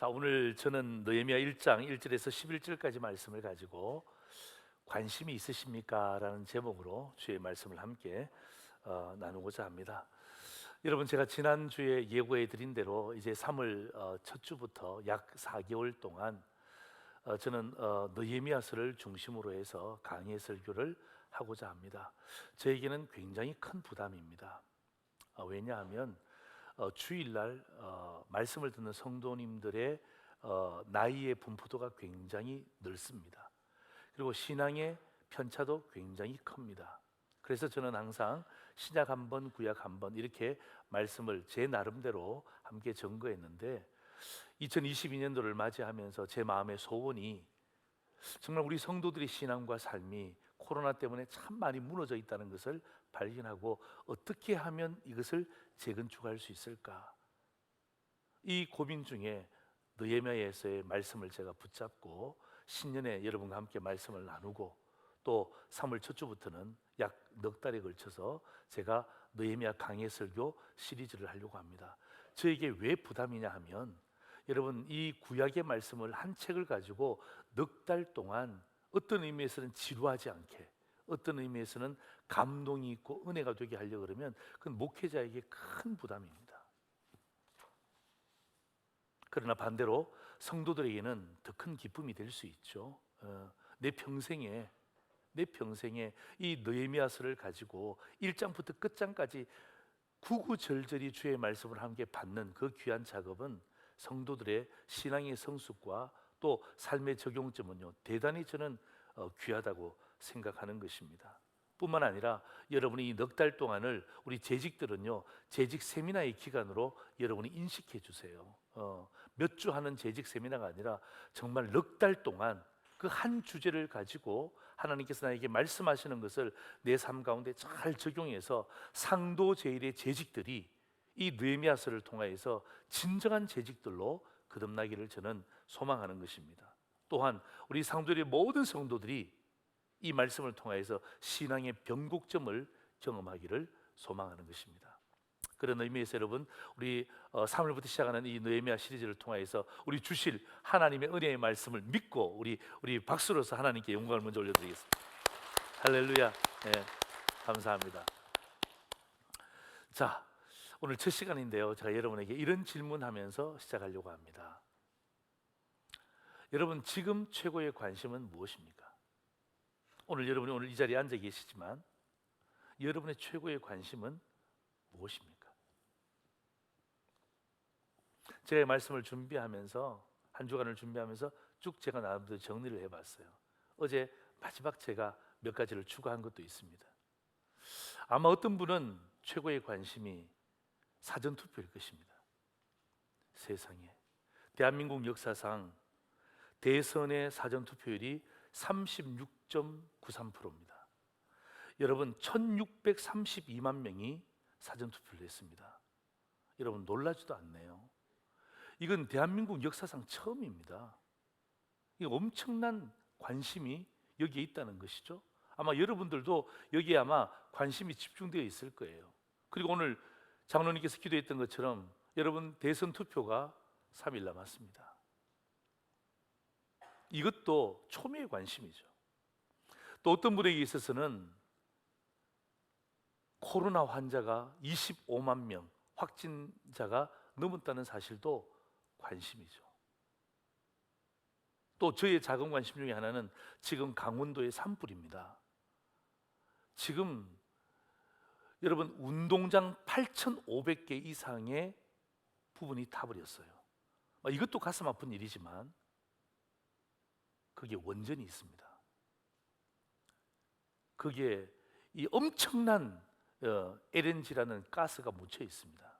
자, 오늘 저는 느헤미야 1장 1절에서 11절까지 말씀을 가지고 관심이 있으십니까? 라는 제목으로 주의 말씀을 함께 나누고자 합니다. 여러분, 제가 지난주에 예고해 드린 대로 이제 3월 첫 주부터 약 4개월 동안 저는 느헤미야서를 중심으로 해서 강의 설교를 하고자 합니다. 저에게는 굉장히 큰 부담입니다. 왜냐하면 주일날 말씀을 듣는 성도님들의 나이의 분포도가 굉장히 넓습니다. 그리고 신앙의 편차도 굉장히 큽니다. 그래서 저는 항상 신약 한 번, 구약 한 번 이렇게 말씀을 제 나름대로 함께 전거했는데 2022년도를 맞이하면서 제 마음의 소원이 정말 우리 성도들의 신앙과 삶이 코로나 때문에 참 많이 무너져 있다는 것을 발견하고 어떻게 하면 이것을 재건축할 수 있을까? 이 고민 중에 느헤미야서의 말씀을 제가 붙잡고 신년에 여러분과 함께 말씀을 나누고 또 3월 첫 주부터는 약 넉 달에 걸쳐서 제가 느헤미야 강해 설교 시리즈를 하려고 합니다. 저에게 왜 부담이냐 하면 여러분, 이 구약의 말씀을 한 책을 가지고 넉 달 동안 어떤 의미에서는 지루하지 않게, 어떤 의미에서는 감동이 있고 은혜가 되게 하려고 그러면 그건 목회자에게 큰 부담입니다. 그러나 반대로 성도들에게는 더 큰 기쁨이 될 수 있죠. 내 평생에 이 느헤미야서를 가지고 1장부터 끝장까지 구구절절히 주의 말씀을 함께 받는 그 귀한 작업은 성도들의 신앙의 성숙과 또 삶의 적용점은요, 대단히 저는 귀하다고 생각하는 것입니다. 뿐만 아니라 여러분이 이 넉 달 동안을 우리 재직들은요, 재직 세미나의 기간으로 여러분이 인식해 주세요. 몇 주 하는 재직 세미나가 아니라 정말 넉 달 동안 그 한 주제를 가지고 하나님께서 나에게 말씀하시는 것을 내 삶 가운데 잘 적용해서 상도 제일의 재직들이 이 느헤미야서를 통하여서 진정한 재직들로 거듭나기를 저는 소망하는 것입니다. 또한 우리 상도의 모든 성도들이 이 말씀을 통하여서 신앙의 변곡점을 경험하기를 소망하는 것입니다. 그런 의미에서 여러분, 우리 3월부터 시작하는 이 느헤미야 시리즈를 통하여서 우리 주실 하나님의 은혜의 말씀을 믿고 우리 박수로서 하나님께 영광을 먼저 올려드리겠습니다. 할렐루야. 네, 감사합니다. 자, 오늘 첫 시간인데요, 제가 여러분에게 이런 질문하면서 시작하려고 합니다. 여러분, 지금 최고의 관심은 무엇입니까? 여러분이 오늘 이 자리에 앉아 계시지만 여러분의 최고의 관심은 무엇입니까? 제가 이 말씀을 준비하면서 한 주간을 준비하면서 쭉 제가 나름대로 정리를 해봤어요. 어제 마지막 제가 몇 가지를 추가한 것도 있습니다. 아마 어떤 분은 최고의 관심이 사전투표일 것입니다. 세상에 대한민국 역사상 대선의 사전투표율이 36.93%입니다. 여러분, 1632만 명이 사전투표를 했습니다. 여러분, 놀라지도 않네요. 이건 대한민국 역사상 처음입니다. 이 엄청난 관심이 여기에 있다는 것이죠. 아마 여러분들도 여기에 아마 관심이 집중되어 있을 거예요. 그리고 오늘 장로님께서 기도했던 것처럼 여러분, 대선 투표가 3일 남았습니다. 이것도 초미의 관심이죠. 또 어떤 분에게 있어서는 코로나 환자가 25만 명, 확진자가 넘었다는 사실도 관심이죠. 또 저의 작은 관심 중에 하나는 지금 강원도의 산불입니다. 지금 여러분, 운동장 8,500개 이상의 부분이 타버렸어요. 이것도 가슴 아픈 일이지만 그게 원전이 있습니다. 거기에 이 엄청난 LNG라는 가스가 묻혀 있습니다.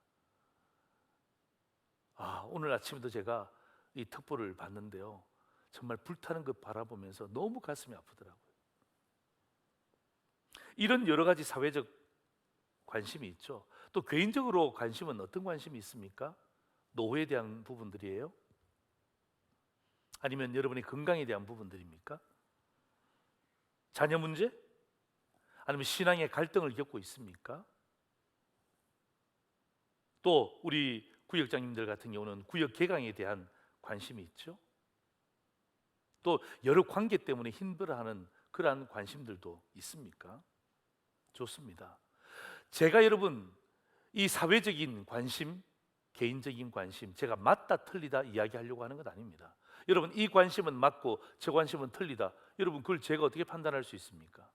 오늘 아침에도 제가 이 특보를 봤는데요, 정말 불타는 것 바라보면서 너무 가슴이 아프더라고요. 이런 여러 가지 사회적 관심이 있죠. 또 개인적으로 관심은 어떤 관심이 있습니까? 노후에 대한 부분들이에요? 아니면 여러분의 건강에 대한 부분들입니까? 자녀 문제? 아니면 신앙의 갈등을 겪고 있습니까? 또 우리 구역장님들 같은 경우는 구역 개강에 대한 관심이 있죠. 또 여러 관계 때문에 힘들어하는 그러한 관심들도 있습니까? 좋습니다. 제가 여러분 이 사회적인 관심, 개인적인 관심, 제가 맞다 틀리다 이야기하려고 하는 것 아닙니다. 여러분 이 관심은 맞고 저 관심은 틀리다. 여러분 그걸 제가 어떻게 판단할 수 있습니까?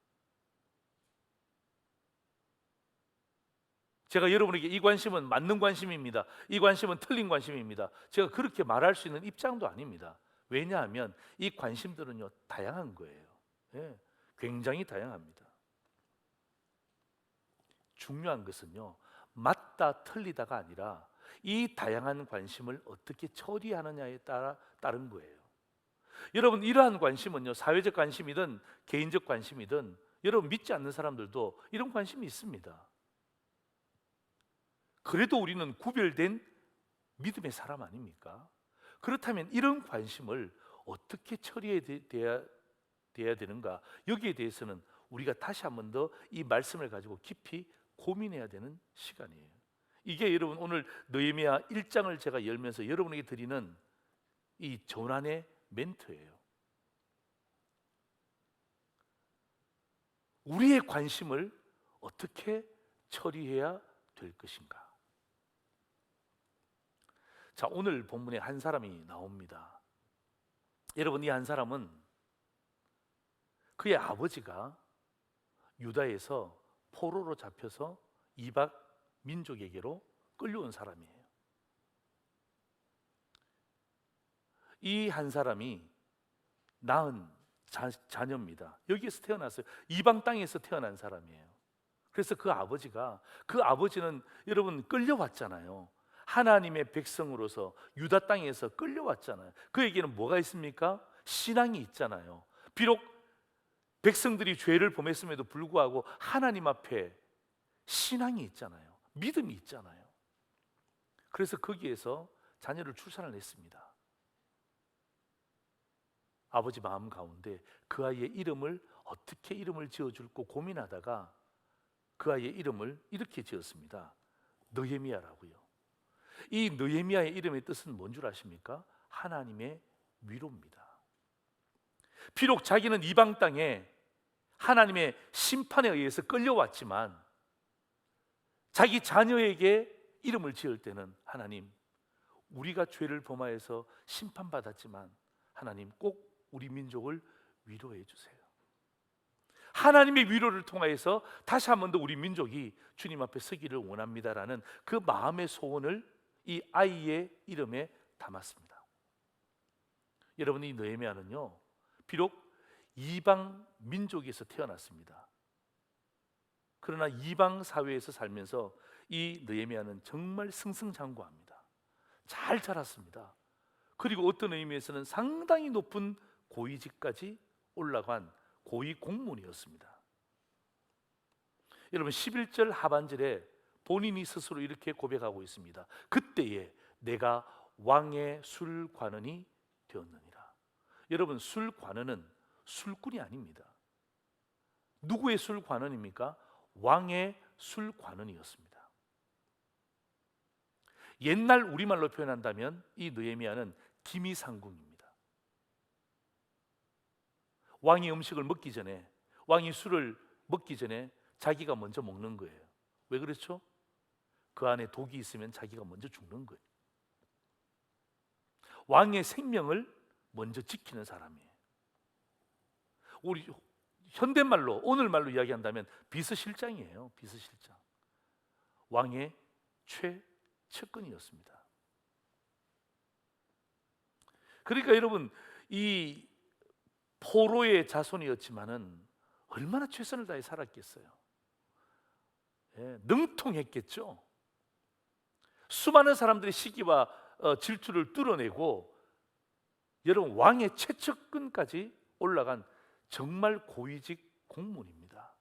제가 여러분에게 이 관심은 맞는 관심입니다. 이 관심은 틀린 관심입니다. 제가 그렇게 말할 수 있는 입장도 아닙니다. 왜냐하면 이 관심들은요 다양한 거예요. 예, 굉장히 다양합니다. 중요한 것은요 맞다 틀리다가 아니라 이 다양한 관심을 어떻게 처리하느냐에 따른 거예요. 여러분 이러한 관심은요 사회적 관심이든 개인적 관심이든 여러분 믿지 않는 사람들도 이런 관심이 있습니다. 그래도 우리는 구별된 믿음의 사람 아닙니까? 그렇다면 이런 관심을 어떻게 처리해야 되는가? 여기에 대해서는 우리가 다시 한 번 더 이 말씀을 가지고 깊이 고민해야 되는 시간이에요. 이게 여러분 오늘 느헤미야 1장을 제가 열면서 여러분에게 드리는 이 전환의 멘트예요. 우리의 관심을 어떻게 처리해야 될 것인가? 자, 오늘 본문에 한 사람이 나옵니다. 여러분 이 한 사람은 그의 아버지가 유다에서 포로로 잡혀서 이방 민족에게로 끌려온 사람이에요. 이 한 사람이 낳은 자녀입니다. 여기에서 태어났어요. 이방 땅에서 태어난 사람이에요. 그래서 그 아버지는 여러분 끌려왔잖아요. 하나님의 백성으로서 유다 땅에서 끌려왔잖아요. 그에게는 뭐가 있습니까? 신앙이 있잖아요. 비록 백성들이 죄를 범했음에도 불구하고 하나님 앞에 신앙이 있잖아요. 믿음이 있잖아요. 그래서 거기에서 자녀를 출산을 했습니다. 아버지 마음 가운데 그 아이의 이름을 어떻게 이름을 지어줄까 고민하다가 그 아이의 이름을 이렇게 지었습니다. 느헤미야라고요. 이 느헤미야의 이름의 뜻은 뭔 줄 아십니까? 하나님의 위로입니다. 비록 자기는 이방 땅에 하나님의 심판에 의해서 끌려왔지만 자기 자녀에게 이름을 지을 때는 하나님, 우리가 죄를 범하여서 심판받았지만 하나님 꼭 우리 민족을 위로해 주세요. 하나님의 위로를 통하여서 다시 한 번 더 우리 민족이 주님 앞에 서기를 원합니다라는 그 마음의 소원을 이 아이의 이름에 담았습니다. 여러분 이 느헤미야는요 비록 이방 민족에서 태어났습니다. 그러나 이방 사회에서 살면서 이 느헤미야는 정말 승승장구합니다. 잘 자랐습니다. 그리고 어떤 의미에서는 상당히 높은 고위직까지 올라간 고위 공무원이었습니다. 여러분 11절 하반절에 본인이 스스로 이렇게 고백하고 있습니다. 그때에 내가 왕의 술관원이 되었느니라. 여러분 술관원은 술꾼이 아닙니다. 누구의 술관원입니까? 왕의 술관원이었습니다. 옛날 우리말로 표현한다면 이 느헤미야는 기미상궁입니다. 왕이 음식을 먹기 전에, 왕이 술을 먹기 전에 자기가 먼저 먹는 거예요. 왜 그렇죠? 그 안에 독이 있으면 자기가 먼저 죽는 거예요. 왕의 생명을 먼저 지키는 사람이에요. 우리 현대말로 오늘 말로 이야기한다면 비서실장이에요. 비서실장. 왕의 최측근이었습니다. 그러니까 여러분 이 포로의 자손이었지만은 얼마나 최선을 다해 살았겠어요. 예, 능통했겠죠. 수많은 사람들의 시기와 질투를 뚫어내고 여러분 왕의 최측근까지 올라간 정말 고위직 공무원입니다.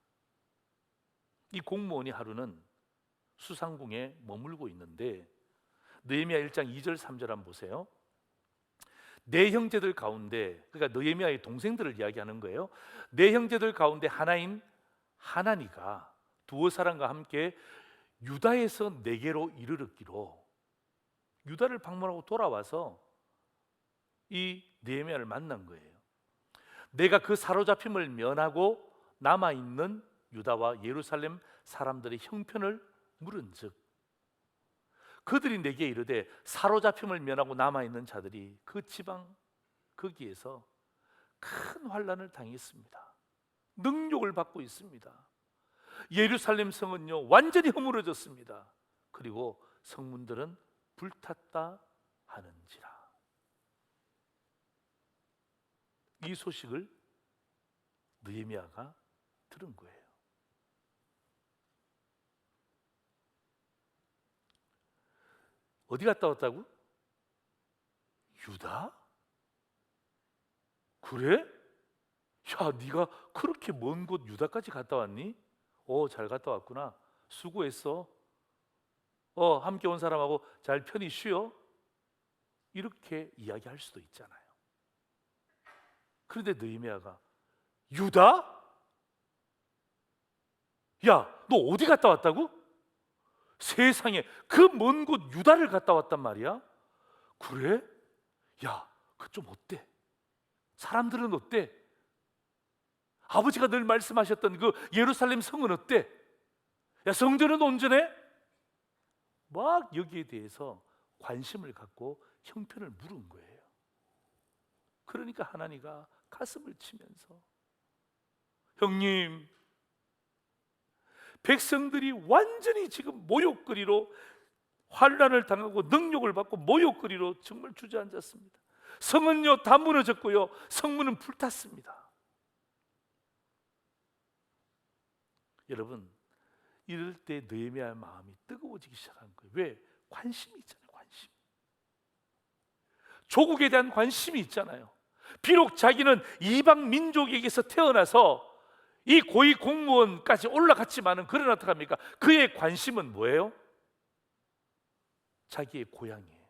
이 공무원이 하루는 수상궁에 머물고 있는데 느헤미야 1장 2절 3절 한번 보세요. 내 형제들 가운데, 그러니까 느헤미야의 동생들을 이야기하는 거예요. 내 형제들 가운데 하나인 하나니가 두어 사람과 함께 유다에서 내게로 이르렀기로, 유다를 방문하고 돌아와서 이 느헤미야를 만난 거예요. 내가 그 사로잡힘을 면하고 남아있는 유다와 예루살렘 사람들의 형편을 물은즉 그들이 내게 이르되 사로잡힘을 면하고 남아있는 자들이 그 지방 거기에서 큰 환난을 당했습니다. 능욕을 받고 있습니다. 예루살렘 성은요 완전히 허물어졌습니다. 그리고 성문들은 불탔다 하는지라. 이 소식을 느헤미야가 들은 거예요. 어디 갔다 왔다고? 유다? 그래? 야, 네가 그렇게 먼 곳 유다까지 갔다 왔니? 잘 갔다 왔구나. 수고했어. 함께 온 사람하고 잘 편히 쉬어. 이렇게 이야기할 수도 있잖아요. 그런데 느헤미야가 유다? 야, 너 어디 갔다 왔다고? 세상에 그 먼 곳 유다를 갔다 왔단 말이야? 그래? 야, 그 좀 어때? 사람들은 어때? 아버지가 늘 말씀하셨던 그 예루살렘 성은 어때? 야, 성전은 온전해? 막 여기에 대해서 관심을 갖고 형편을 물은 거예요. 그러니까 하나님가 가슴을 치면서 형님, 백성들이 완전히 지금 모욕거리로 환난을 당하고 능욕을 받고 모욕거리로 정말 주저앉았습니다. 성은요 다 무너졌고요, 성문은 불탔습니다. 여러분, 이럴 때 느헤미야의 마음이 뜨거워지기 시작한 거예요. 왜? 관심이 있잖아요. 관심. 조국에 대한 관심이 있잖아요. 비록 자기는 이방 민족에게서 태어나서 이 고위 공무원까지 올라갔지만은 그러나 어떡합니까? 그의 관심은 뭐예요? 자기의 고향이에요.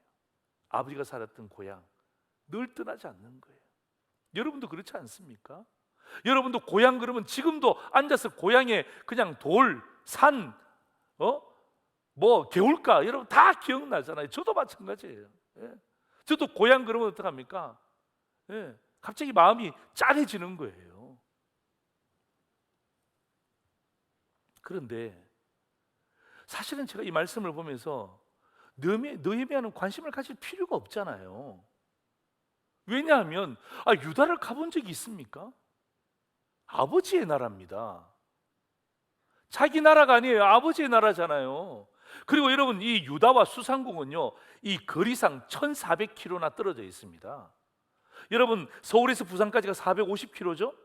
아버지가 살았던 고향, 늘 떠나지 않는 거예요. 여러분도 그렇지 않습니까? 여러분도 고향 그러면 지금도 앉아서 고향에 그냥 돌, 산, 뭐 개울가 여러분 다 기억나잖아요. 저도 마찬가지예요. 예. 저도 고향 그러면 어떡합니까? 예. 갑자기 마음이 짠해지는 거예요. 그런데 사실은 제가 이 말씀을 보면서 느헤미야는 관심을 가질 필요가 없잖아요. 왜냐하면 유다를 가본 적이 있습니까? 아버지의 나라입니다. 자기 나라가 아니에요. 아버지의 나라잖아요. 그리고 여러분, 이 유다와 수상궁은요 이 거리상 1400km나 떨어져 있습니다. 여러분, 서울에서 부산까지가 450km죠?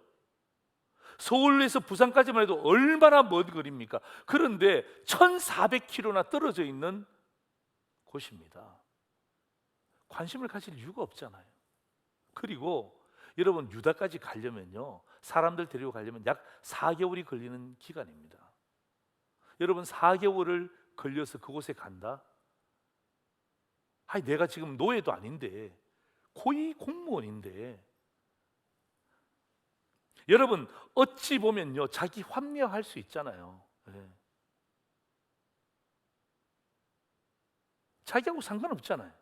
서울에서 부산까지만 해도 얼마나 먼 거리입니까? 그런데 1400km나 떨어져 있는 곳입니다. 관심을 가질 이유가 없잖아요. 그리고 여러분, 유다까지 가려면요 사람들 데리고 가려면 약 4개월이 걸리는 기간입니다. 여러분, 4개월을 걸려서 그곳에 간다? 내가 지금 노예도 아닌데 고위 공무원인데, 여러분 어찌 보면요 자기 합리화할 수 있잖아요. 네. 자기하고 상관없잖아요.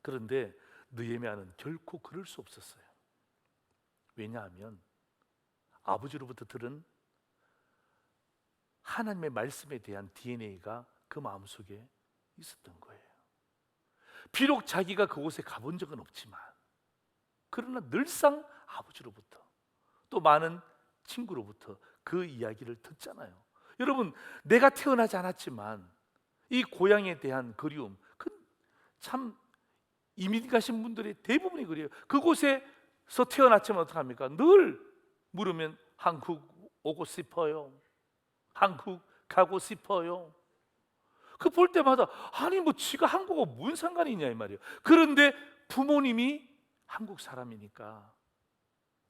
그런데 느헤미야는 결코 그럴 수 없었어요. 왜냐하면 아버지로부터 들은 하나님의 말씀에 대한 DNA가 그 마음속에 있었던 거예요. 비록 자기가 그곳에 가본 적은 없지만 그러나 늘상 아버지로부터 또 많은 친구로부터 그 이야기를 듣잖아요. 여러분, 내가 태어나지 않았지만 이 고향에 대한 그리움, 참 이민 가신 분들의 대부분이 그래요. 그곳에서 태어났지만 어떡합니까? 늘 물으면 한국 오고 싶어요. 한국 가고 싶어요. 그 볼 때마다 뭐 지가 한국하고 무슨 상관이 있냐 이 말이에요. 그런데 부모님이 한국 사람이니까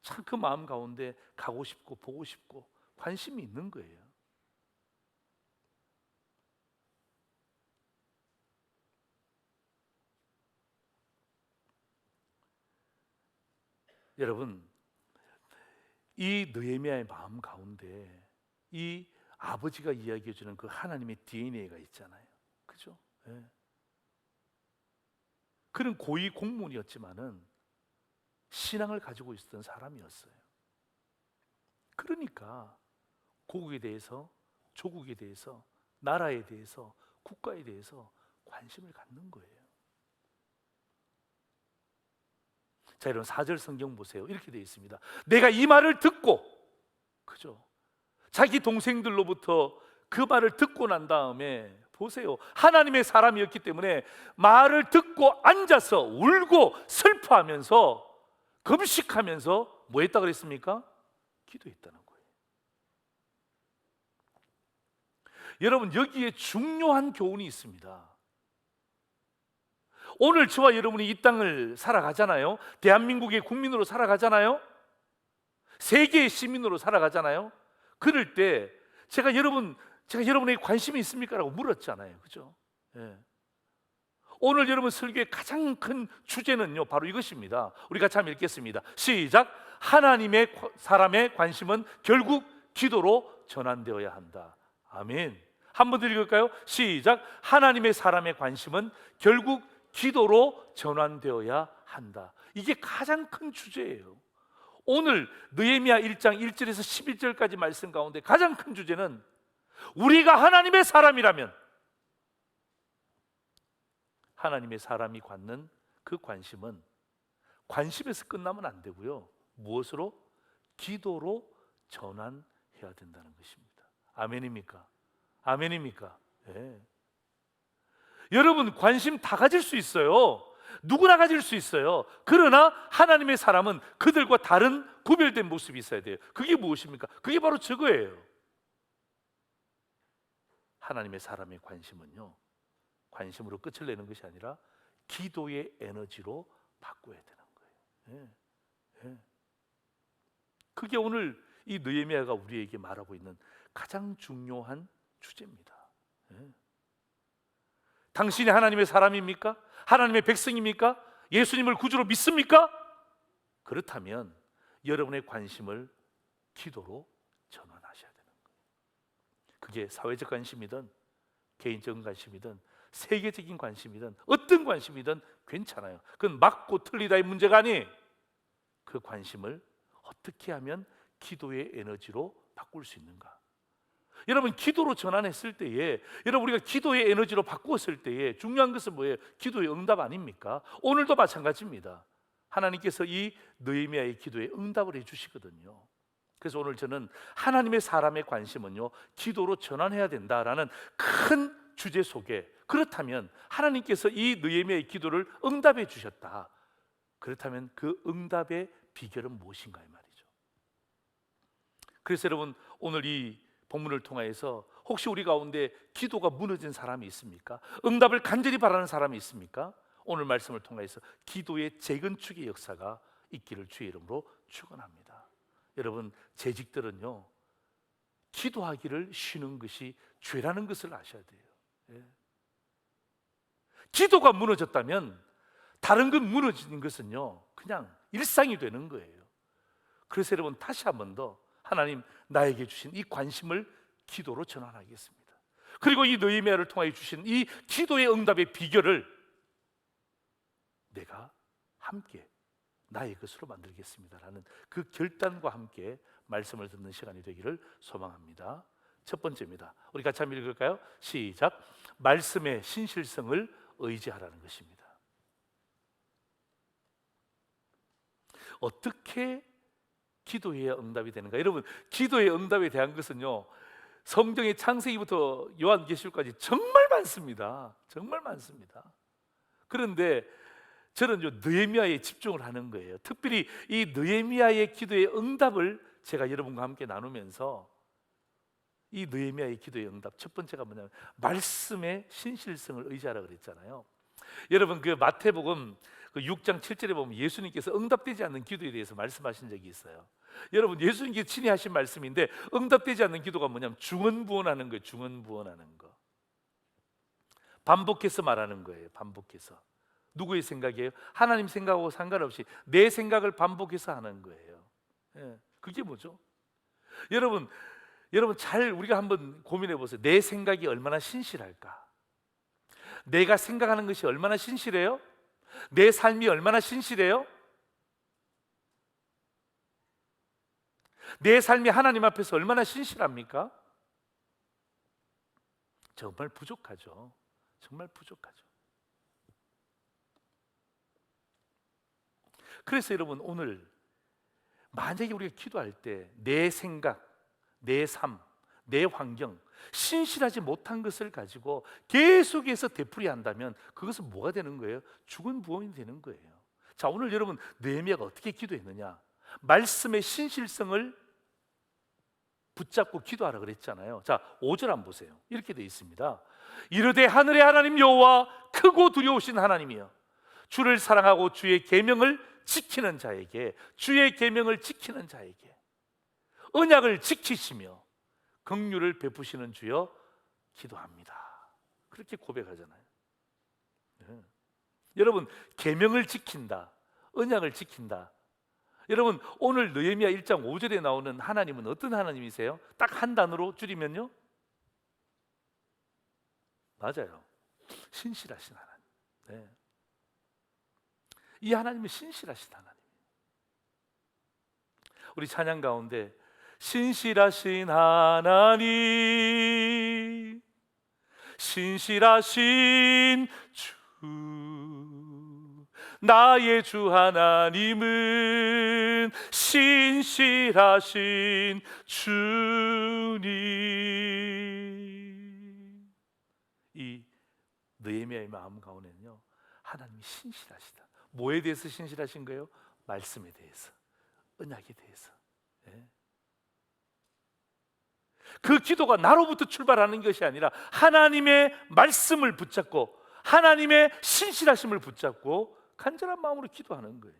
참 그 마음 가운데 가고 싶고 보고 싶고 관심이 있는 거예요. 여러분, 이 느헤미야의 마음 가운데 이 아버지가 이야기해 주는 그 하나님의 DNA가 있잖아요. 그죠? 네. 그런 고위 공무원이었지만은 신앙을 가지고 있었던 사람이었어요. 그러니까 고국에 대해서, 조국에 대해서, 나라에 대해서, 국가에 대해서 관심을 갖는 거예요. 자, 여러분 4절 성경 보세요. 이렇게 되어 있습니다. 내가 이 말을 듣고, 그죠? 자기 동생들로부터 그 말을 듣고 난 다음에 보세요. 하나님의 사람이었기 때문에 말을 듣고 앉아서 울고 슬퍼하면서 금식하면서 뭐 했다 그랬습니까? 기도했다는 거예요. 여러분, 여기에 중요한 교훈이 있습니다. 오늘 저와 여러분이 이 땅을 살아가잖아요. 대한민국의 국민으로 살아가잖아요. 세계의 시민으로 살아가잖아요. 그럴 때 제가 여러분에게 관심이 있습니까? 라고 물었잖아요. 그죠? 예. 오늘 여러분 설교의 가장 큰 주제는요, 바로 이것입니다. 우리 같이 한번 읽겠습니다. 시작. 하나님의 사람의 관심은 결국 기도로 전환되어야 한다. 아멘. 한 번 더 읽을까요? 시작. 하나님의 사람의 관심은 결국 기도로 전환되어야 한다. 이게 가장 큰 주제예요. 오늘 느헤미야 1장 1절에서 11절까지 말씀 가운데 가장 큰 주제는 우리가 하나님의 사람이라면 하나님의 사람이 갖는 그 관심은 관심에서 끝나면 안 되고요. 무엇으로? 기도로 전환해야 된다는 것입니다. 아멘입니까? 아멘입니까? 네. 여러분, 관심 다 가질 수 있어요. 누구나 가질 수 있어요. 그러나 하나님의 사람은 그들과 다른 구별된 모습이 있어야 돼요. 그게 무엇입니까? 그게 바로 저거예요. 하나님의 사람의 관심은요, 관심으로 끝을 내는 것이 아니라 기도의 에너지로 바꿔야 되는 거예요. 예. 예. 그게 오늘 이 느헤미야가 우리에게 말하고 있는 가장 중요한 주제입니다. 예. 당신이 하나님의 사람입니까? 하나님의 백성입니까? 예수님을 구주로 믿습니까? 그렇다면 여러분의 관심을 기도로 전환하셔야 되는 거예요. 그게 사회적 관심이든 개인적인 관심이든 세계적인 관심이든 어떤 관심이든 괜찮아요. 그건 맞고 틀리다의 문제가 아니, 그 관심을 어떻게 하면 기도의 에너지로 바꿀 수 있는가? 여러분, 기도로 전환했을 때에, 여러분 우리가 기도의 에너지로 바꾸었을 때에 중요한 것은 뭐예요? 기도의 응답 아닙니까? 오늘도 마찬가지입니다. 하나님께서 이 느헤미야의 기도에 응답을 해주시거든요. 그래서 오늘 저는 하나님의 사람의 관심은요, 기도로 전환해야 된다라는 큰 주제 속에, 그렇다면 하나님께서 이 느헤미야의 기도를 응답해 주셨다. 그렇다면 그 응답의 비결은 무엇인가 이 말이죠. 그래서 여러분, 오늘 이 본문을 통해서 혹시 우리 가운데 기도가 무너진 사람이 있습니까? 응답을 간절히 바라는 사람이 있습니까? 오늘 말씀을 통해서 기도의 재건축의 역사가 있기를 주의 이름으로 축원합니다. 여러분, 재직들은요, 기도하기를 쉬는 것이 죄라는 것을 아셔야 돼요. 예. 기도가 무너졌다면 다른 것 무너지는 것은요, 그냥 일상이 되는 거예요. 그래서 여러분, 다시 한 번 더 하나님, 나에게 주신 이 관심을 기도로 전환하겠습니다. 그리고 이 느헤미야를 통하여 주신 이 기도의 응답의 비결을 내가 함께 나의 것으로 만들겠습니다라는 그 결단과 함께 말씀을 듣는 시간이 되기를 소망합니다. 첫 번째입니다. 우리 같이 한번 읽을까요? 시작. 말씀의 신실성을 의지하라는 것입니다. 어떻게 기도해야 응답이 되는가? 여러분, 기도의 응답에 대한 것은요, 성경의 창세기부터 요한계시록까지 정말 많습니다. 정말 많습니다. 그런데 저는 느헤미야에 집중을 하는 거예요. 특별히 이 느헤미야의 기도의 응답을 제가 여러분과 함께 나누면서, 이 느헤미야의 기도의 응답 첫 번째가 뭐냐면 말씀의 신실성을 의지하라 그랬잖아요. 여러분, 그 마태복음 그 6장 7절에 보면 예수님께서 응답되지 않는 기도에 대해서 말씀하신 적이 있어요. 여러분, 예수님께서 친히 하신 말씀인데, 응답되지 않는 기도가 뭐냐면 중언부언하는 거예요. 중언부언하는 거, 반복해서 말하는 거예요. 반복해서. 누구의 생각이에요? 하나님 생각하고 상관없이 내 생각을 반복해서 하는 거예요. 예, 그게 뭐죠? 여러분 잘 우리가 한번 고민해 보세요. 내 생각이 얼마나 신실할까? 내가 생각하는 것이 얼마나 신실해요? 내 삶이 얼마나 신실해요? 내 삶이 하나님 앞에서 얼마나 신실합니까? 정말 부족하죠. 정말 부족하죠. 그래서 여러분, 오늘 만약에 우리가 기도할 때 내 생각, 내 삶, 내 환경, 신실하지 못한 것을 가지고 계속해서 되풀이한다면 그것은 뭐가 되는 거예요? 죽은 부엉이 되는 거예요. 자, 오늘 여러분, 느헤미야가 어떻게 기도했느냐? 말씀의 신실성을 붙잡고 기도하라 그랬잖아요. 자, 5절 한번 보세요. 이렇게 되어 있습니다. 이르되 하늘의 하나님 여호와 크고 두려우신 하나님이여, 주를 사랑하고 주의 계명을 지키는 자에게, 주의 계명을 지키는 자에게 언약을 지키시며 긍휼을 베푸시는 주여 기도합니다. 그렇게 고백하잖아요. 네. 여러분, 계명을 지킨다, 언약을 지킨다. 여러분, 오늘 느헤미야 1장 5절에 나오는 하나님은 어떤 하나님이세요? 딱 한 단어로 줄이면요, 맞아요, 신실하신 하나님. 네. 이 하나님은 신실하신 하나님. 우리 찬양 가운데 신실하신 하나님, 신실하신 주, 나의 주 하나님은 신실하신 주님. 이 느헤미야의 마음 가운데는요, 하나님이 신실하시다. 뭐에 대해서 신실하신 거예요? 말씀에 대해서, 언약에 대해서. 네. 그 기도가 나로부터 출발하는 것이 아니라 하나님의 말씀을 붙잡고 하나님의 신실하심을 붙잡고 간절한 마음으로 기도하는 거예요.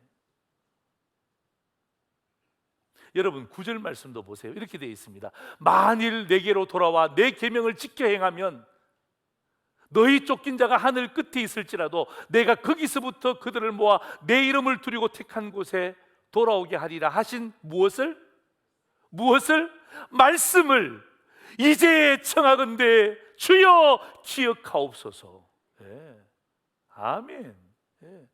여러분, 9절 말씀도 보세요. 이렇게 되어 있습니다. 만일 내게로 돌아와 내 계명을 지켜 행하면 너희 쫓긴 자가 하늘 끝에 있을지라도 내가 거기서부터 그들을 모아 내 이름을 두리고 택한 곳에 돌아오게 하리라 하신 무엇을? 말씀을 이제 청하건대 주여 기억하옵소서. 네. 아멘. 네.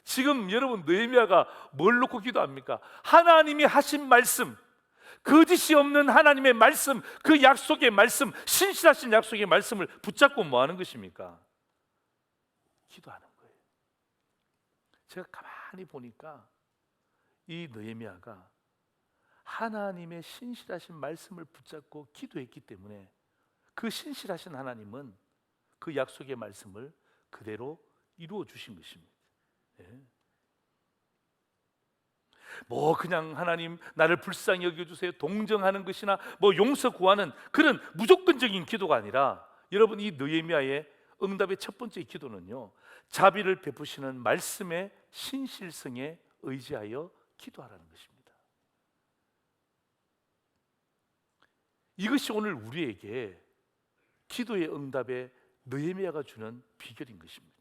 지금 여러분, 느헤미야가 뭘 놓고 기도합니까? 하나님이 하신 말씀, 거짓이 없는 하나님의 말씀, 그 약속의 말씀, 신실하신 약속의 말씀을 붙잡고 뭐 하는 것입니까? 기도하는 거예요. 제가 가만히 보니까 이 느헤미야가 하나님의 신실하신 말씀을 붙잡고 기도했기 때문에 그 신실하신 하나님은 그 약속의 말씀을 그대로 이루어 주신 것입니다. 예. 뭐 그냥 하나님 나를 불쌍히 여겨주세요 동정하는 것이나 뭐 용서 구하는 그런 무조건적인 기도가 아니라, 여러분, 이 느헤미야의 응답의 첫 번째 기도는요, 자비를 베푸시는 말씀의 신실성에 의지하여 기도하라는 것입니다. 이것이 오늘 우리에게 기도의 응답에 느헤미야가 주는 비결인 것입니다.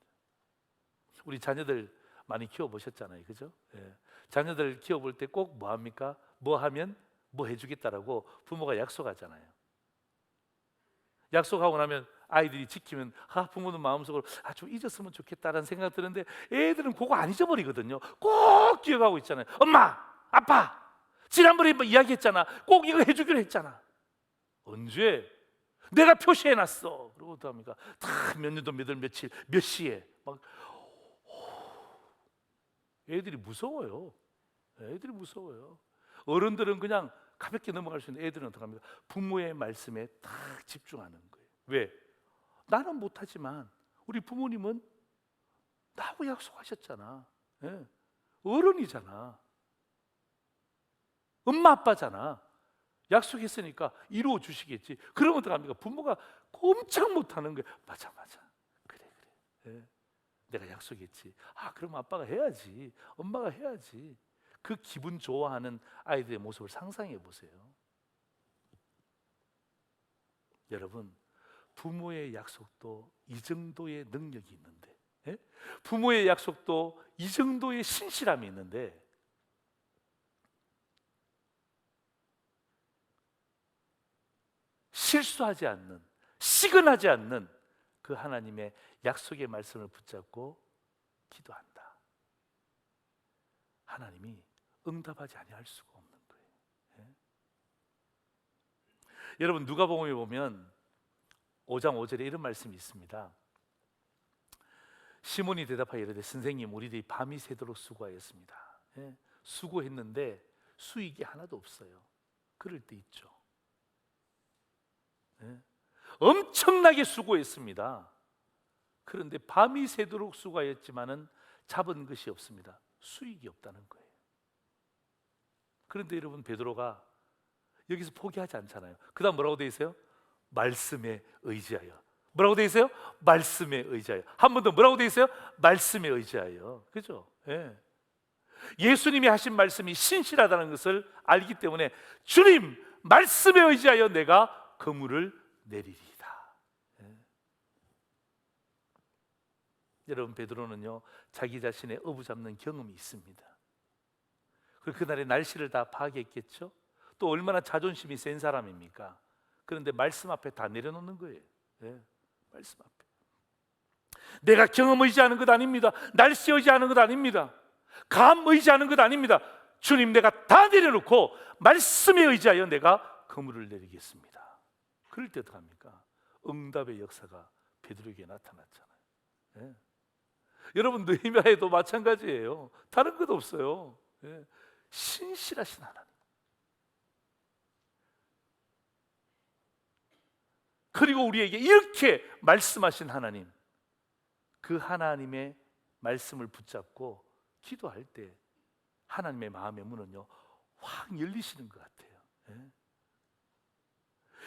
우리 자녀들 많이 키워보셨잖아요, 그죠? 예. 자녀들 키워볼 때 꼭 뭐 합니까? 뭐 하면 뭐 해주겠다라고 부모가 약속하잖아요. 약속하고 나면 아이들이 지키면 부모는 마음속으로 좀 잊었으면 좋겠다라는 생각 드는데, 애들은 그거 안 잊어버리거든요. 꼭 기억하고 있잖아요. 엄마, 아빠, 지난번에 뭐 이야기했잖아. 꼭 이거 해주기로 했잖아. 언제? 내가 표시해놨어. 그러고 또 합니까? 다 몇 년도 몇 월 며칠 몇 시에 막. 애들이 무서워요. 애들이 무서워요. 어른들은 그냥 가볍게 넘어갈 수 있는데 애들은 어떻게 합니까? 부모의 말씀에 딱 집중하는 거예요. 왜? 나는 못하지만 우리 부모님은 나하고 약속하셨잖아. 예. 어른이잖아. 엄마 아빠잖아. 약속했으니까 이루어 주시겠지. 그러면 어떡합니까? 부모가 꼼짝 못하는 거예요. 맞아. 그래. 예. 내가 약속했지. 그럼 아빠가 해야지. 엄마가 해야지. 그 기분 좋아하는 아이들의 모습을 상상해 보세요. 여러분, 부모의 약속도 이 정도의 능력이 있는데, 예? 부모의 약속도 이 정도의 신실함이 있는데, 실수하지 않는, 시근하지 않는 그 하나님의 약속의 말씀을 붙잡고 기도한다. 하나님이 응답하지 아니할 수가 없는 거예요. 예? 여러분 누가복음에 보면 5장 5절에 이런 말씀이 있습니다. 시몬이 대답하여 이르되 선생님 우리들이 밤이 새도록 수고하였습니다. 예? 수고했는데 수익이 하나도 없어요. 그럴 때 있죠. 예? 엄청나게 수고했습니다. 그런데 밤이 새도록 수고하였지만은 잡은 것이 없습니다. 수익이 없다는 거예요. 그런데 여러분 베드로가 여기서 포기하지 않잖아요. 그 다음 뭐라고 되어 있어요? 말씀에 의지하여. 뭐라고 되어 있어요? 말씀에 의지하여. 한 번 더 뭐라고 되어 있어요? 말씀에 의지하여. 그죠? 예. 예수님이 하신 말씀이 신실하다는 것을 알기 때문에 주님 말씀에 의지하여 내가 그물을 내리리이다. 예. 여러분 베드로는요 자기 자신의 어부 잡는 경험이 있습니다. 그리고 그날의 날씨를 다 파악했겠죠. 또 얼마나 자존심이 센 사람입니까? 그런데 말씀 앞에 다 내려놓는 거예요. 예. 말씀 앞에 내가 경험 의지하는 것 아닙니다. 날씨 의지하는 것 아닙니다. 감 의지하는 것 아닙니다. 주님 내가 다 내려놓고 말씀에 의지하여 내가 그물을 내리겠습니다. 그럴 때 어떡합니까? 응답의 역사가 베드로에게 나타났잖아요. 예. 여러분 느헤미야에도 마찬가지예요. 다른 것 없어요. 예. 신실하신 하나님, 그리고 우리에게 이렇게 말씀하신 하나님, 그 하나님의 말씀을 붙잡고 기도할 때 하나님의 마음의 문은요 확 열리시는 것 같아요. 예.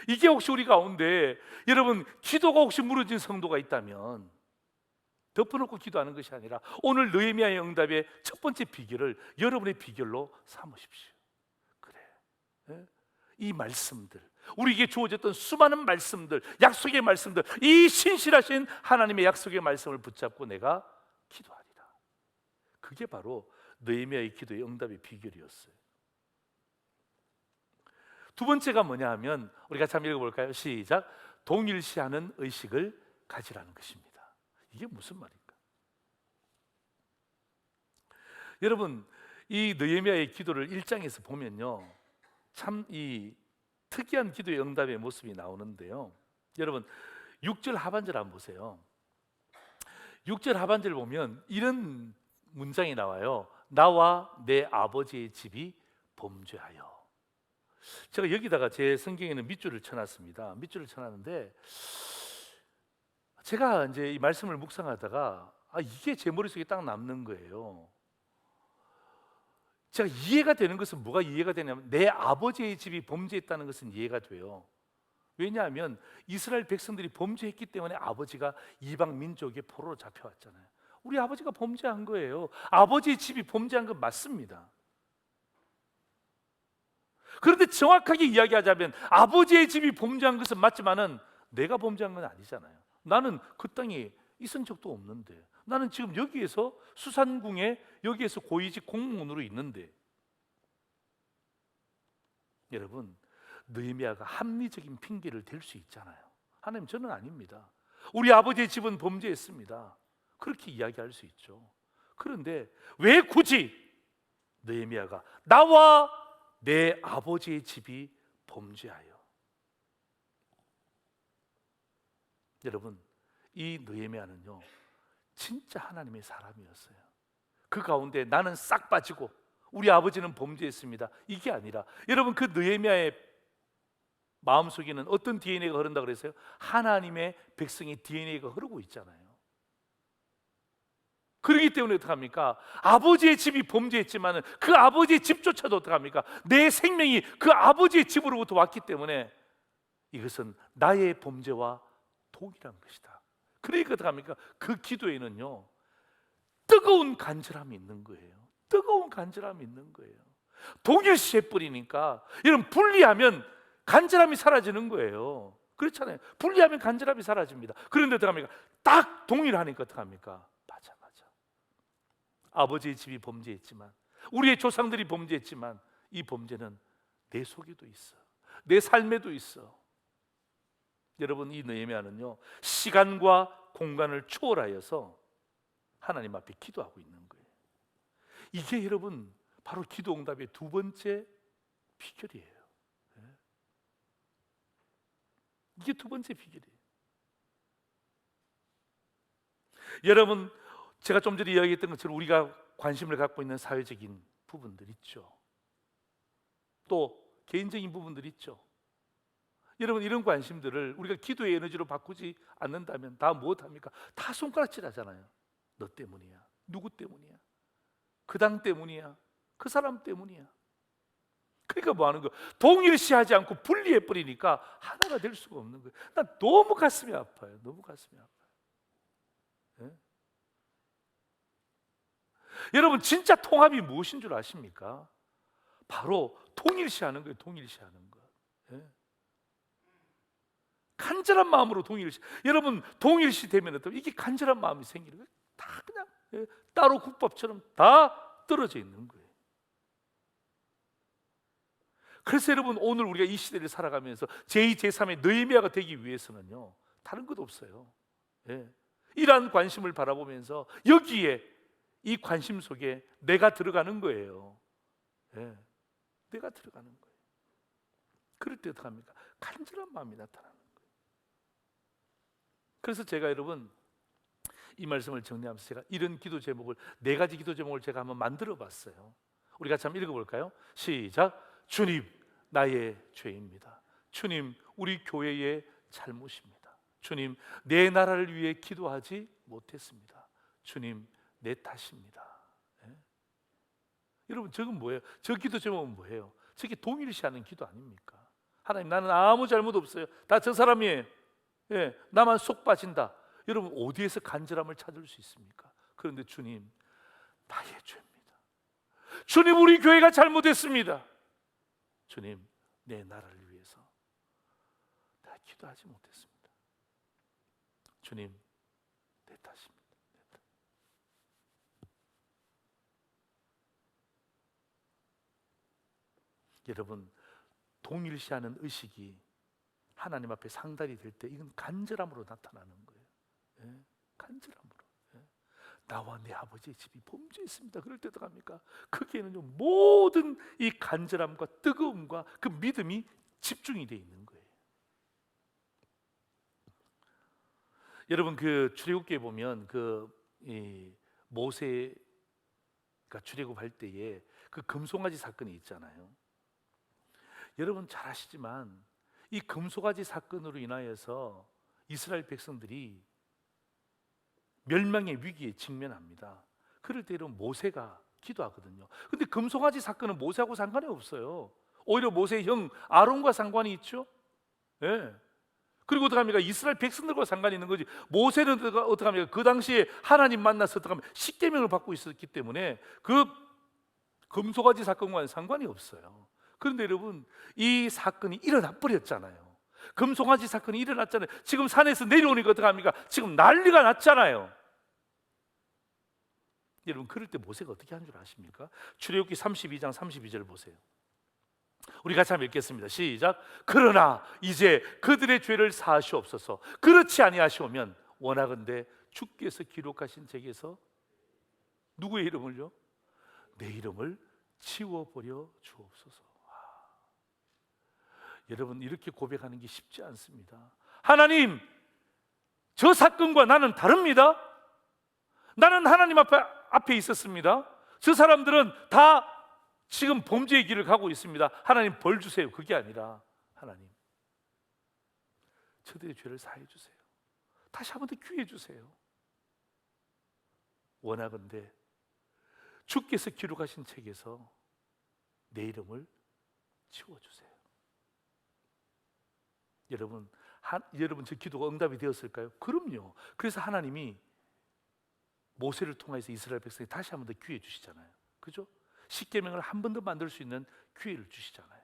이게 혹시 우리 가운데 여러분 기도가 혹시 무너진 성도가 있다면 덮어놓고 기도하는 것이 아니라 오늘 느헤미야의 응답의 첫 번째 비결을 여러분의 비결로 삼으십시오. 그래, 예? 이 말씀들, 우리에게 주어졌던 수많은 말씀들, 약속의 말씀들, 이 신실하신 하나님의 약속의 말씀을 붙잡고 내가 기도하리라. 그게 바로 느헤미야의 기도의 응답의 비결이었어요. 두 번째가 뭐냐 하면 우리 같이 한번 읽어볼까요? 시작. 동일시하는 의식을 가지라는 것입니다. 이게 무슨 말입니까? 여러분 이 느헤미야의 기도를 1장에서 보면요 참 이 특이한 기도의 응답의 모습이 나오는데요. 여러분 6절 하반절 한번 보세요. 6절 하반절을 보면 이런 문장이 나와요. 나와 내 아버지의 집이 범죄하여. 제가 여기다가 제 성경에는 밑줄을 쳐놨습니다. 밑줄을 쳐놨는데 제가 이제 이 말씀을 묵상하다가 이게 제 머릿속에 딱 남는 거예요. 제가 이해가 되는 것은 뭐가 이해가 되냐면 내 아버지의 집이 범죄했다는 것은 이해가 돼요. 왜냐하면 이스라엘 백성들이 범죄했기 때문에 아버지가 이방 민족의 포로로 잡혀왔잖아요. 우리 아버지가 범죄한 거예요. 아버지의 집이 범죄한 건 맞습니다. 그런데 정확하게 이야기하자면 아버지의 집이 범죄한 것은 맞지만은 내가 범죄한 건 아니잖아요. 나는 그 땅에 있은 적도 없는데, 나는 지금 여기에서 수산궁에 여기에서 고위직 공무원으로 있는데, 여러분 느헤미야가 합리적인 핑계를 댈 수 있잖아요. 하나님 저는 아닙니다. 우리 아버지의 집은 범죄했습니다. 그렇게 이야기할 수 있죠. 그런데 왜 굳이 느헤미야가 나와 내 아버지의 집이 범죄하여. 여러분 이 느헤미야는요 진짜 하나님의 사람이었어요. 그 가운데 나는 싹 빠지고 우리 아버지는 범죄했습니다 이게 아니라, 여러분 그 느헤미야의 마음속에는 어떤 DNA가 흐른다고 그랬어요? 하나님의 백성의 DNA가 흐르고 있잖아요. 그렇기 때문에 어떡합니까? 아버지의 집이 범죄했지만 그 아버지의 집조차도 어떡합니까? 내 생명이 그 아버지의 집으로부터 왔기 때문에 이것은 나의 범죄와 동일한 것이다. 그러니까 어떡합니까? 그 기도에는요 뜨거운 간절함이 있는 거예요. 뜨거운 간절함이 있는 거예요. 동일시해 버리니까 여러분 분리하면 간절함이 사라지는 거예요. 그렇잖아요. 분리하면 간절함이 사라집니다. 그런데 어떡합니까? 딱 동일하니까 어떡합니까? 맞아. 아버지의 집이 범죄했지만, 우리의 조상들이 범죄했지만 이 범죄는 내 속에도 있어, 내 삶에도 있어. 여러분 이 느헤미야는요 시간과 공간을 초월하여서 하나님 앞에 기도하고 있는 거예요. 이게 여러분 바로 기도 응답의 두 번째 비결이에요. 이게 두 번째 비결이에요. 여러분, 제가 좀 전에 이야기했던 것처럼 우리가 관심을 갖고 있는 사회적인 부분들 있죠. 또 개인적인 부분들 있죠. 여러분, 이런 관심들을 우리가 기도의 에너지로 바꾸지 않는다면 다 무엇합니까? 다 손가락질 하잖아요. 너 때문이야, 누구 때문이야, 그 당 때문이야, 그 사람 때문이야. 그러니까 뭐 하는 거야? 동일시하지 않고 분리해 버리니까 하나가 될 수가 없는 거예요. 난 너무 가슴이 아파요. 너무 가슴이 아파요. 예? 여러분, 진짜 통합이 무엇인 줄 아십니까? 바로 동일시하는 거예요. 동일시하는 것. 예? 간절한 마음으로 동일시. 여러분, 동일시 되면 어떤 이게 간절한 마음이 생기는 거예요. 다 그냥 따로 국밥처럼 다 떨어져 있는 거예요. 그래서 여러분, 오늘 우리가 이 시대를 살아가면서 제2, 제3의 느헤미야가 되기 위해서는요, 다른 것 없어요. 이러한 관심을 바라보면서 여기에 이 관심 속에 내가 들어가는 거예요. 내가 들어가는 거예요. 그럴 때 어떻게 합니까? 간절한 마음이 나타나는 거예요. 그래서 제가 여러분 이 말씀을 정리하면서 제가 이런 기도 제목을, 네 가지 기도 제목을 제가 한번 만들어 봤어요. 우리 같이 한번 읽어볼까요? 시작. 주님, 나의 죄입니다. 주님, 우리 교회의 잘못입니다. 주님, 내 나라를 위해 기도하지 못했습니다. 주님, 내 탓입니다. 여러분, 저건 뭐예요? 저 기도 제목은 뭐예요? 저게 동일시하는 기도 아닙니까? 하나님, 나는 아무 잘못 없어요. 다 저 사람이에요. 나만 속 빠진다. 여러분, 어디에서 간절함을 찾을 수 있습니까? 그런데 주님, 나의 죄입니다. 주님, 우리 교회가 잘못했습니다. 주님, 내 나라를 위해서 내가 기도하지 못했습니다. 주님, 내 탓입니다. 내 탓. 여러분, 동일시하는 의식이 하나님 앞에 상달이 될 때 이건 간절함으로 나타나는 거예요. 간절함으로. 나와 내 아버지의 집이 범죄했습니다. 그럴 때 어떡합니까? 거기에는요, 모든 이 간절함과 뜨거움과 그 믿음이 집중이 되어 있는 거예요. 여러분, 그 출애굽기에 보면 이 모세가 출애굽할 때에 그 금송아지 사건이 있잖아요. 여러분 잘 아시지만 이 금송아지 사건으로 인하여서 이스라엘 백성들이 멸망의 위기에 직면합니다. 그럴 때 이런 모세가 기도하거든요. 근데 금송아지 사건은 모세하고 상관이 없어요. 오히려 모세의 형 아론과 상관이 있죠. 그리고 어떻게 합니까? 이스라엘 백성들과 상관이 있는 거지. 모세는 어떻게 합니까? 그 당시에 하나님 만나서 어떻게 합니까? 십계명을 받고 있었기 때문에 그 금송아지 사건과는 상관이 없어요. 그런데 여러분, 이 사건이 일어나 버렸잖아요. 금송아지 사건이 일어났잖아요. 지금 산에서 내려오니까 어떻게 합니까? 지금 난리가 났잖아요. 여러분, 그럴 때 모세가 어떻게 한 줄 아십니까? 출애굽기 32장 32절 보세요. 우리 같이 한번 읽겠습니다. 시작. 그러나 이제 그들의 죄를 사하시옵소서. 그렇지 아니하시오면 원하건대 주께서 기록하신 책에서 누구의 이름을요? 내 이름을 지워버려 주옵소서. 여러분, 이렇게 고백하는 게 쉽지 않습니다. 하나님, 저 사건과 나는 다릅니다. 나는 하나님 앞에 있었습니다. 저 사람들은 다 지금 범죄의 길을 가고 있습니다. 하나님, 벌 주세요. 그게 아니라 하나님, 저들의 죄를 사해 주세요. 다시 한 번 더 기회 주세요. 원하건대 주께서 기록하신 책에서 내 이름을 지워주세요. 여러분 저 기도가 응답이 되었을까요? 그럼요. 그래서 하나님이 모세를 통해서 이스라엘 백성이 다시 한 번 더 기회 주시잖아요. 그죠? 십계명을 한 번 더 만들 수 있는 기회를 주시잖아요.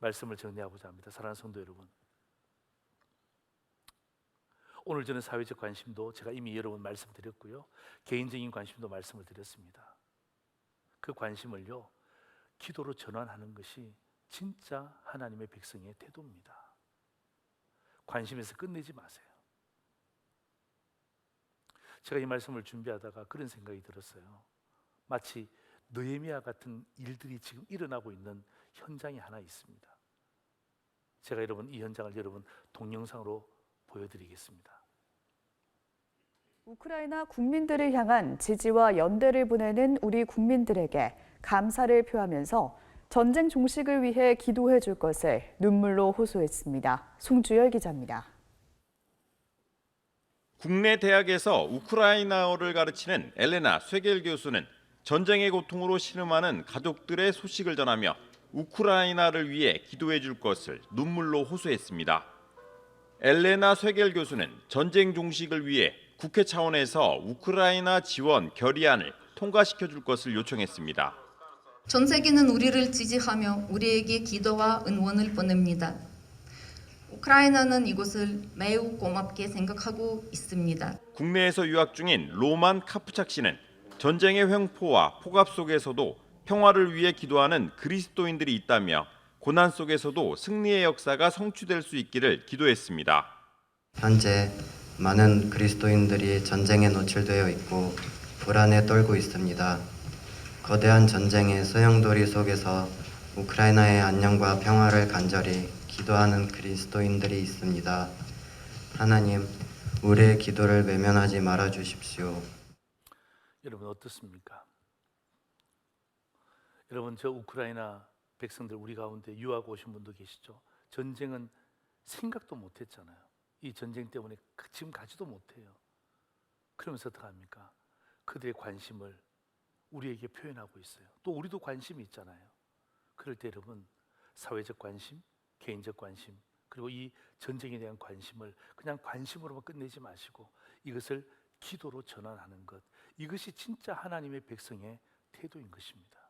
말씀을 정리하고자 합니다. 사랑하는 성도 여러분, 오늘 저는 사회적 관심도 제가 이미 여러 번 말씀드렸고요, 개인적인 관심도 말씀을 드렸습니다. 그 관심을요, 기도로 전환하는 것이 진짜 하나님의 백성의 태도입니다. 관심에서 끝내지 마세요. 제가 이 말씀을 준비하다가 그런 생각이 들었어요. 마치 느헤미야 같은 일들이 지금 일어나고 있는 현장이 하나 있습니다. 제가 여러분 이 현장을 여러분 동영상으로 보여드리겠습니다. 우크라이나 국민들을 향한 지지와 연대를 보내는 우리 국민들에게 감사를 표하면서 전쟁 종식을 위해 기도해 줄 것을 눈물로 호소했습니다. 송주열 기자입니다. 국내 대학에서 우크라이나어를 가르치는 엘레나 쇠겔 교수는 전쟁의 고통으로 신음하는 가족들의 소식을 전하며 우크라이나를 위해 기도해 줄 것을 눈물로 호소했습니다. 엘레나 쇠겔 교수는 전쟁 종식을 위해 국회 차원에서 우크라이나 지원 결의안을 통과시켜 줄 것을 요청했습니다. 전 세계는 우리를 지지하며 우리에게 기도와 응원을 보냅니다. 우크라이나는 이곳을 매우 고맙게 생각하고 있습니다. 국내에서 유학 중인 로만 카프착 씨는 전쟁의 횡포와 폭압 속에서도 평화를 위해 기도하는 그리스도인들이 있다며 고난 속에서도 승리의 역사가 성취될 수 있기를 기도했습니다. 현재 많은 그리스도인들이 전쟁에 노출되어 있고 불안에 떨고 있습니다. 거대한 전쟁의 소용돌이 속에서 우크라이나의 안녕과 평화를 간절히 기도하는 그리스도인들이 있습니다. 하나님, 우리의 기도를 외면하지 말아 주십시오. 여러분 어떻습니까? 여러분 저 우크라이나 백성들 우리 가운데 유학 오신 분도 계시죠? 전쟁은 생각도 못했잖아요. 이 전쟁 때문에 지금 가지도 못해요. 그러면서 어떡합니까? 그들의 관심을 우리에게 표현하고 있어요. 또 우리도 관심이 있잖아요. 그럴 때 여러분 사회적 관심, 개인적 관심, 그리고 이 전쟁에 대한 관심을 그냥 관심으로만 끝내지 마시고 이것을 기도로 전환하는 것, 이것이 진짜 하나님의 백성의 태도인 것입니다.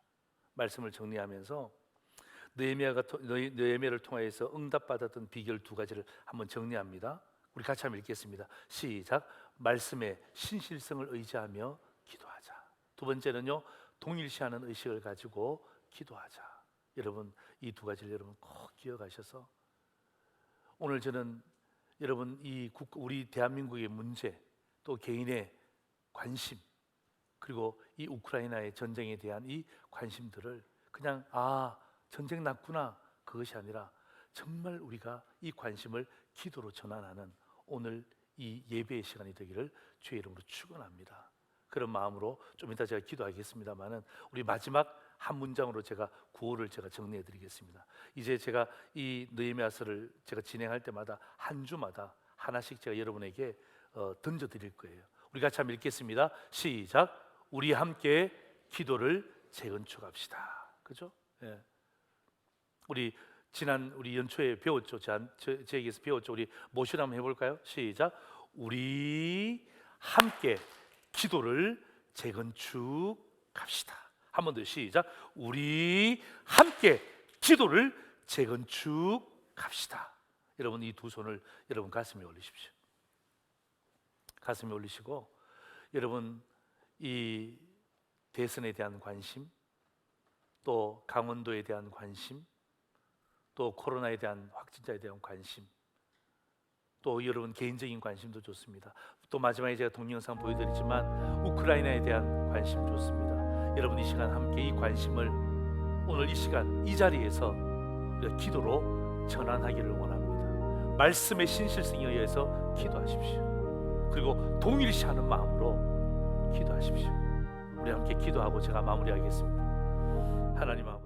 말씀을 정리하면서 느헤미야를 통하여서 응답받았던 비결 두 가지를 한번 정리합니다. 우리 같이 한번 읽겠습니다. 시작. 말씀의 신실성을 의지하며 기도하자. 두 번째는요, 동일시하는 의식을 가지고 기도하자. 여러분 이 두 가지를 여러분 꼭 기억하셔서 오늘 저는 여러분 우리 대한민국의 문제, 또 개인의 관심, 그리고 이 우크라이나의 전쟁에 대한 이 관심들을 그냥 전쟁 났구나 그것이 아니라 정말 우리가 이 관심을 기도로 전환하는 오늘 이 예배의 시간이 되기를 주의 이름으로 축원합니다. 그런 마음으로 좀 이따 제가 기도하겠습니다만은 우리 마지막 한 문장으로 제가 구호를 제가 정리해 드리겠습니다. 이제 제가 이 느헤미야서를 제가 진행할 때마다 한 주마다 하나씩 제가 여러분에게 던져 드릴 거예요. 우리 같이 한번 읽겠습니다. 시작. 우리 함께 기도를 재건축합시다. 그죠? 예. 우리 연초에 배웠죠. 제에게서 배웠죠. 우리 모션 한번 해볼까요? 시작. 우리 함께 기도를 재건축합시다. 한 번 더 시작. 우리 함께 기도를 재건축합시다. 여러분 이 두 손을 여러분 가슴에 올리십시오. 가슴에 올리시고 여러분 이 대선에 대한 관심, 또 강원도에 대한 관심, 또 코로나에 대한 확진자에 대한 관심, 또 여러분 개인적인 관심도 좋습니다. 또 마지막에 제가 동영상 보여드리지만 우크라이나에 대한 관심 좋습니다. 여러분 이 시간 함께 이 관심을 오늘 이 시간 이 자리에서 기도로 전환하기를 원합니다. 말씀의 신실성에 의해서 기도하십시오. 그리고 동일시하는 마음으로 기도하십시오. 우리 함께 기도하고 제가 마무리하겠습니다. 하나님 아버지,